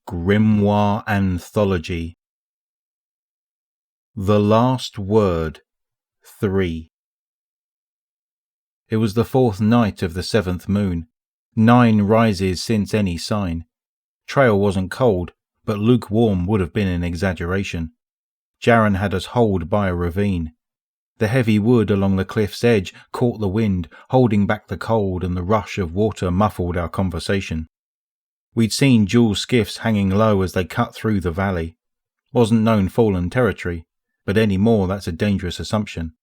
Grimoire Anthology. The Last Word 3. It was the 4th night of the 7th moon, 9 rises since any sign. Trail wasn't cold, but lukewarm would have been an exaggeration. Darren had us holed by a ravine. The heavy wood along the cliff's edge caught the wind, holding back the cold, and the rush of water muffled our conversation. We'd seen Jules' skiffs hanging low as they cut through the valley. Wasn't known fallen territory, but any more that's a dangerous assumption.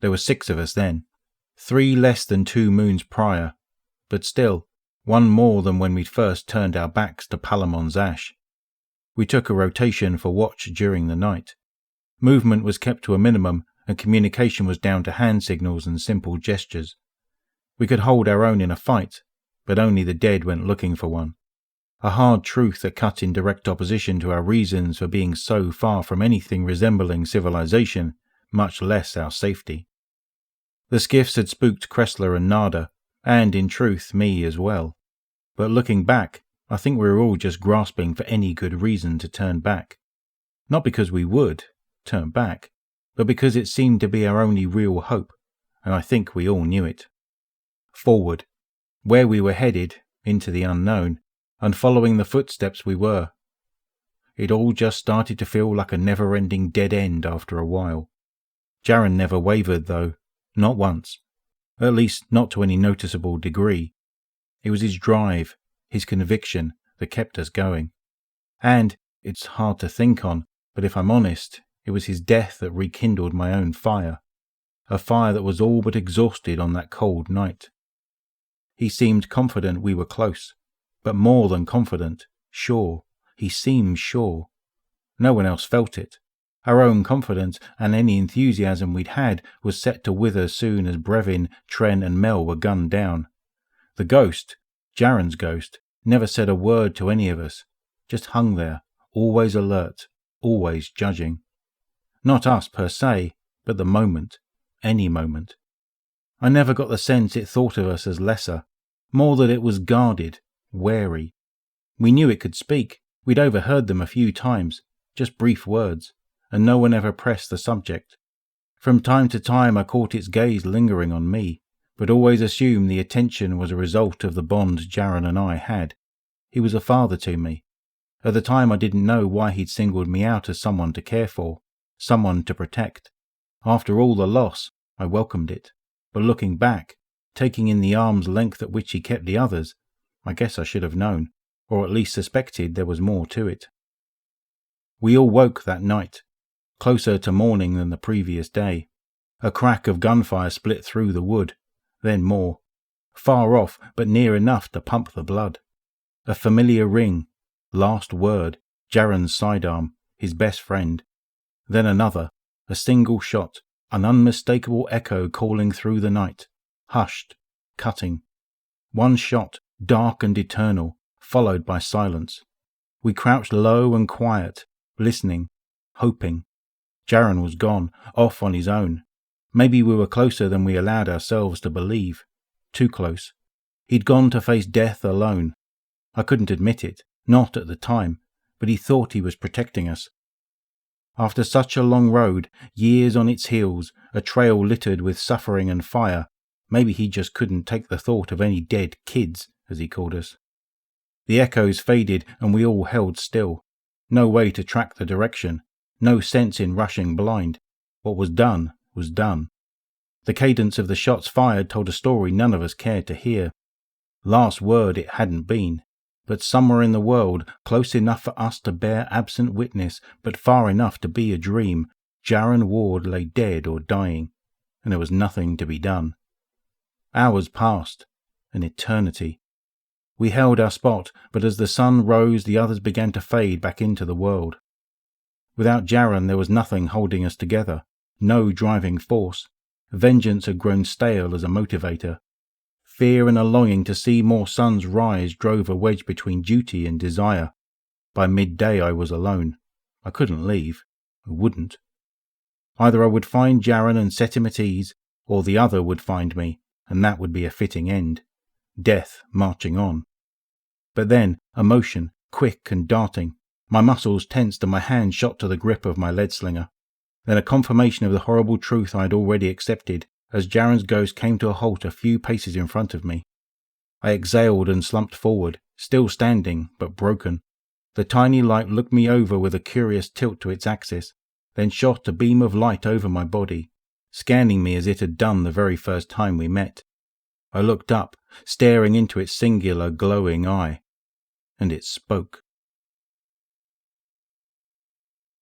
There were 6 of us then, 3 less than 2 moons prior, but still, 1 more than when we'd first turned our backs to Palamon's ash. We took a rotation for watch during the night. Movement was kept to a minimum, and communication was down to hand signals and simple gestures. We could hold our own in a fight, but only the dead went looking for one. A hard truth that cut in direct opposition to our reasons for being so far from anything resembling civilization, much less our safety. The skiffs had spooked Kressler and Nada, and in truth me as well. But looking back, I think we were all just grasping for any good reason to turn back. Not because we would turn back, but because it seemed to be our only real hope, and I think we all knew it. Forward, where we were headed, into the unknown, and following the footsteps we were. It all just started to feel like a never-ending dead end after a while. Darren never wavered though, not once. At least not to any noticeable degree. It was his drive, his conviction, that kept us going. And, it's hard to think on, but if I'm honest, it was his death that rekindled my own fire. A fire that was all but exhausted on that cold night. He seemed confident we were close. But more than confident, sure. He seemed sure. No one else felt it. Our own confidence and any enthusiasm we'd had was set to wither soon as Brevin, Tren and Mel were gunned down. The ghost, Darren's ghost, never said a word to any of us, just hung there, always alert, always judging. Not us per se, but the moment, any moment. I never got the sense it thought of us as lesser, more that it was guarded, wary. We knew it could speak. We'd overheard them a few times, just brief words, and no one ever pressed the subject. From time to time I caught its gaze lingering on me, but always assumed the attention was a result of the bond Darren and I had. He was a father to me. At the time I didn't know why he'd singled me out as someone to care for, someone to protect. After all the loss, I welcomed it. But looking back, taking in the arm's length at which he kept the others, I guess I should have known, or at least suspected there was more to it. We all woke that night, closer to morning than the previous day. A crack of gunfire split through the wood, then more. Far off, but near enough to pump the blood. A familiar ring, last word, Darren's sidearm, his best friend. Then another, a single shot, an unmistakable echo calling through the night, hushed, cutting. One shot, dark and eternal, followed by silence. We crouched low and quiet, listening, hoping. Darren was gone, off on his own. Maybe we were closer than we allowed ourselves to believe. Too close. He'd gone to face death alone. I couldn't admit it, not at the time, but he thought he was protecting us. After such a long road, years on its heels, a trail littered with suffering and fire, maybe he just couldn't take the thought of any dead kids, as he called us. The echoes faded and we all held still. No way to track the direction. No sense in rushing blind. What was done was done. The cadence of the shots fired told a story none of us cared to hear. Last word it hadn't been. But somewhere in the world, close enough for us to bear absent witness, but far enough to be a dream, Darren Ward lay dead or dying, and there was nothing to be done. Hours passed. An eternity. We held our spot, but as the sun rose the others began to fade back into the world. Without Darren there was nothing holding us together, no driving force. Vengeance had grown stale as a motivator. Fear and a longing to see more suns rise drove a wedge between duty and desire. By midday I was alone. I couldn't leave. I wouldn't. Either I would find Darren and set him at ease, or the other would find me, and that would be a fitting end. Death marching on. But then, emotion, quick and darting. My muscles tensed and my hand shot to the grip of my lead slinger. Then a confirmation of the horrible truth I had already accepted, as Jarren's ghost came to a halt a few paces in front of me. I exhaled and slumped forward, still standing, but broken. The tiny light looked me over with a curious tilt to its axis, then shot a beam of light over my body, scanning me as it had done the very first time we met. I looked up, staring into its singular glowing eye, and it spoke.